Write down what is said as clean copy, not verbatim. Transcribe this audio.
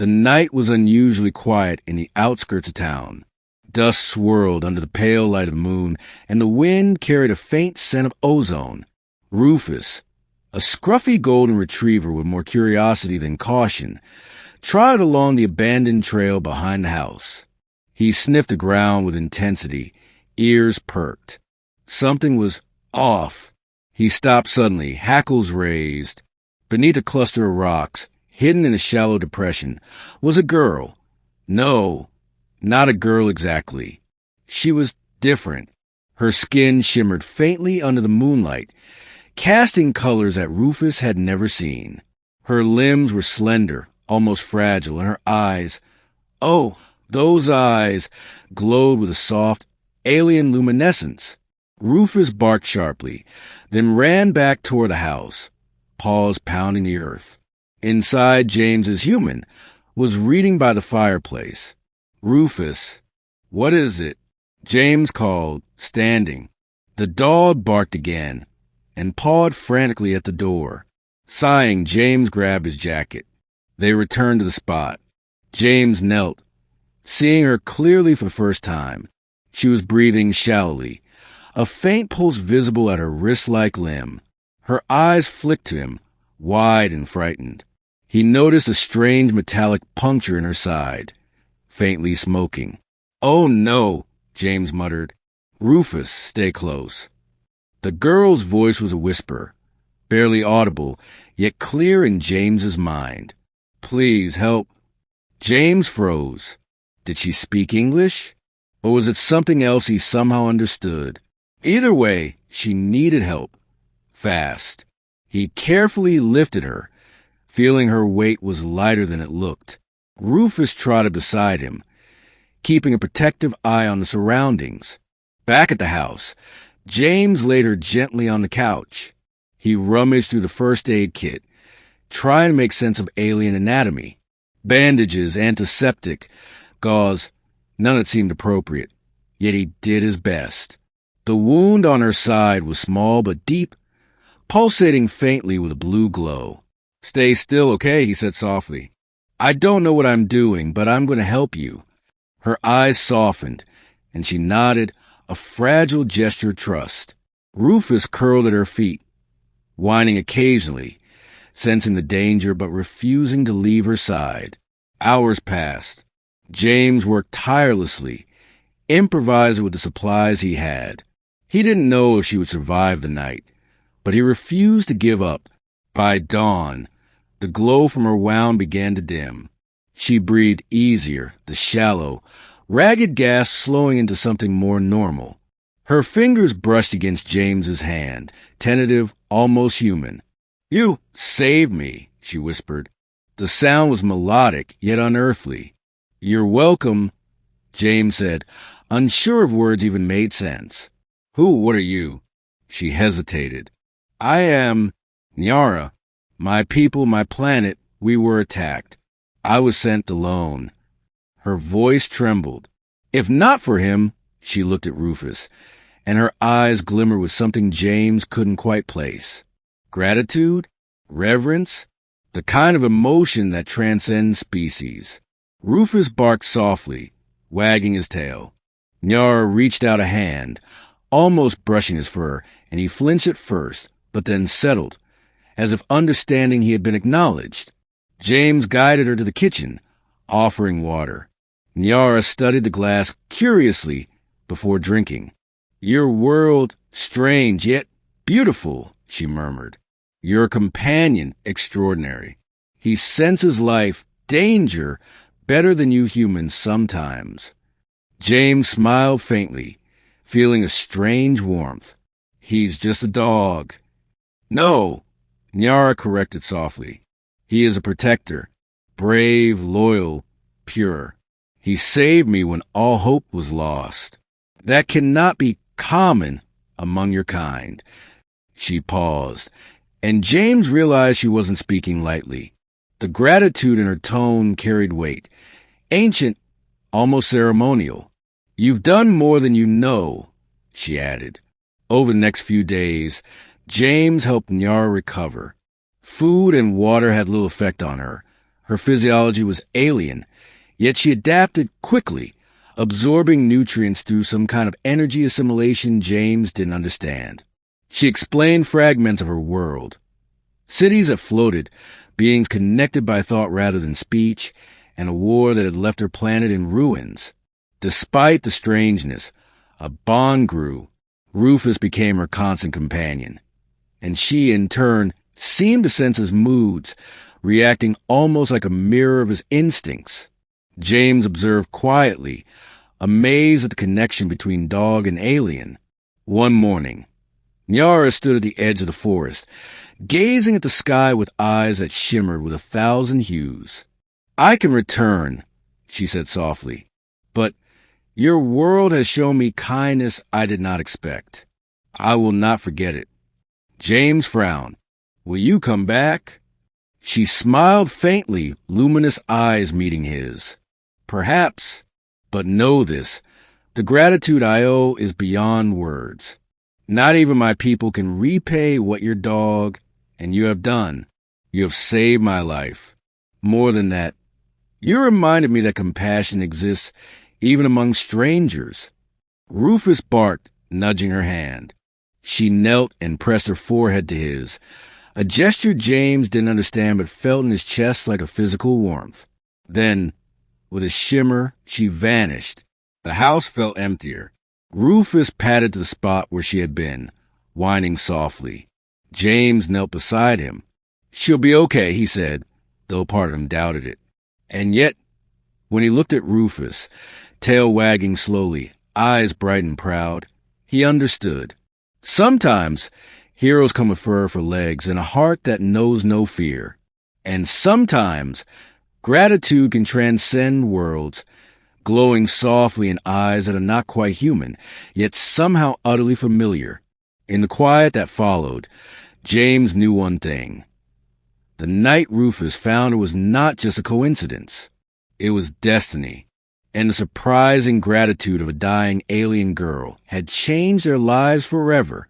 The night was unusually quiet in the outskirts of town. Dust swirled under the pale light of the moon, and the wind carried a faint scent of ozone. Rufus, a scruffy golden retriever with more curiosity than caution, trotted along the abandoned trail behind the house. He sniffed the ground with intensity, ears perked. Something was off. He stopped suddenly, hackles raised. Beneath a cluster of rocks, hidden in a shallow depression, was a girl. No, not a girl exactly. She was different. Her skin shimmered faintly under the moonlight, casting colors that Rufus had never seen. Her limbs were slender, almost fragile, and her eyes, oh, those eyes, glowed with a soft, alien luminescence. Rufus barked sharply, then ran back toward the house, paws pounding the earth. Inside, James's human was reading by the fireplace. "Rufus, what is it?" James called, standing. The dog barked again and pawed frantically at the door. Sighing, James grabbed his jacket. They returned to the spot. James knelt, seeing her clearly for the first time. She was breathing shallowly, a faint pulse visible at her wrist-like limb. Her eyes flicked to him, wide and frightened. He noticed a strange metallic puncture in her side, faintly smoking. "Oh, no," James muttered. "Rufus, stay close." The girl's voice was a whisper, barely audible, yet clear in James's mind. "Please help." James froze. Did she speak English? Or was it something else he somehow understood? Either way, she needed help. Fast. He carefully lifted her, feeling her weight was lighter than it looked. Rufus trotted beside him, keeping a protective eye on the surroundings. Back at the house, James laid her gently on the couch. He rummaged through the first aid kit, trying to make sense of alien anatomy. Bandages, antiseptic, gauze, none that seemed appropriate. Yet he did his best. The wound on her side was small but deep, pulsating faintly with a blue glow. "Stay still, okay?" he said softly. "I don't know what I'm doing, but I'm going to help you." Her eyes softened, and she nodded, a fragile gesture of trust. Rufus curled at her feet, whining occasionally, sensing the danger but refusing to leave her side. Hours passed. James worked tirelessly, improvising with the supplies he had. He didn't know if she would survive the night, but he refused to give up. By dawn, the glow from her wound began to dim. She breathed easier, the shallow, ragged gasp slowing into something more normal. Her fingers brushed against James's hand, tentative, almost human. "You saved me," she whispered. The sound was melodic, yet unearthly. "You're welcome," James said, unsure if words even made sense. What are you?" She hesitated. "I am Nyara. My people, my planet, we were attacked. I was sent alone." Her voice trembled. If not for him, she looked at Rufus, and her eyes glimmered with something James couldn't quite place. Gratitude? Reverence? The kind of emotion that transcends species. Rufus barked softly, wagging his tail. Nyara reached out a hand, almost brushing his fur, and he flinched at first, but then settled, as if understanding he had been acknowledged. James guided her to the kitchen, offering water. Nyara studied the glass curiously before drinking. "Your world, strange yet beautiful," she murmured. "Your companion, extraordinary. He senses life, danger, better than you humans sometimes." James smiled faintly, feeling a strange warmth. "He's just a dog." "No," Nyara corrected softly. "He is a protector, brave, loyal, pure. He saved me when all hope was lost. That cannot be common among your kind." She paused, and James realized she wasn't speaking lightly. The gratitude in her tone carried weight, ancient, almost ceremonial. "You've done more than you know," she added. Over the next few days, James helped Nyara recover. Food and water had little effect on her. Her physiology was alien, yet she adapted quickly, absorbing nutrients through some kind of energy assimilation James didn't understand. She explained fragments of her world. Cities that floated, beings connected by thought rather than speech, and a war that had left her planet in ruins. Despite the strangeness, a bond grew. Rufus became her constant companion, and she, in turn, seemed to sense his moods, reacting almost like a mirror of his instincts. James observed quietly, amazed at the connection between dog and alien. One morning, Nyara stood at the edge of the forest, gazing at the sky with eyes that shimmered with 1,000 hues. "I can return," she said softly, "but your world has shown me kindness I did not expect. I will not forget it." James frowned. "Will you come back?" She smiled faintly, luminous eyes meeting his. "Perhaps, but know this, the gratitude I owe is beyond words. Not even my people can repay what your dog and you have done. You have saved my life. More than that, you reminded me that compassion exists even among strangers." Rufus barked, nudging her hand. She knelt and pressed her forehead to his, a gesture James didn't understand but felt in his chest like a physical warmth. Then, with a shimmer, she vanished. The house felt emptier. Rufus padded to the spot where she had been, whining softly. James knelt beside him. "She'll be okay," he said, though part of him doubted it. And yet, when he looked at Rufus, tail wagging slowly, eyes bright and proud, he understood. Sometimes heroes come with fur for legs and a heart that knows no fear. And sometimes gratitude can transcend worlds, glowing softly in eyes that are not quite human, yet somehow utterly familiar. In the quiet that followed, James knew one thing. The night Rufus found her was not just a coincidence. It was destiny, and the surprising gratitude of a dying alien girl had changed their lives forever.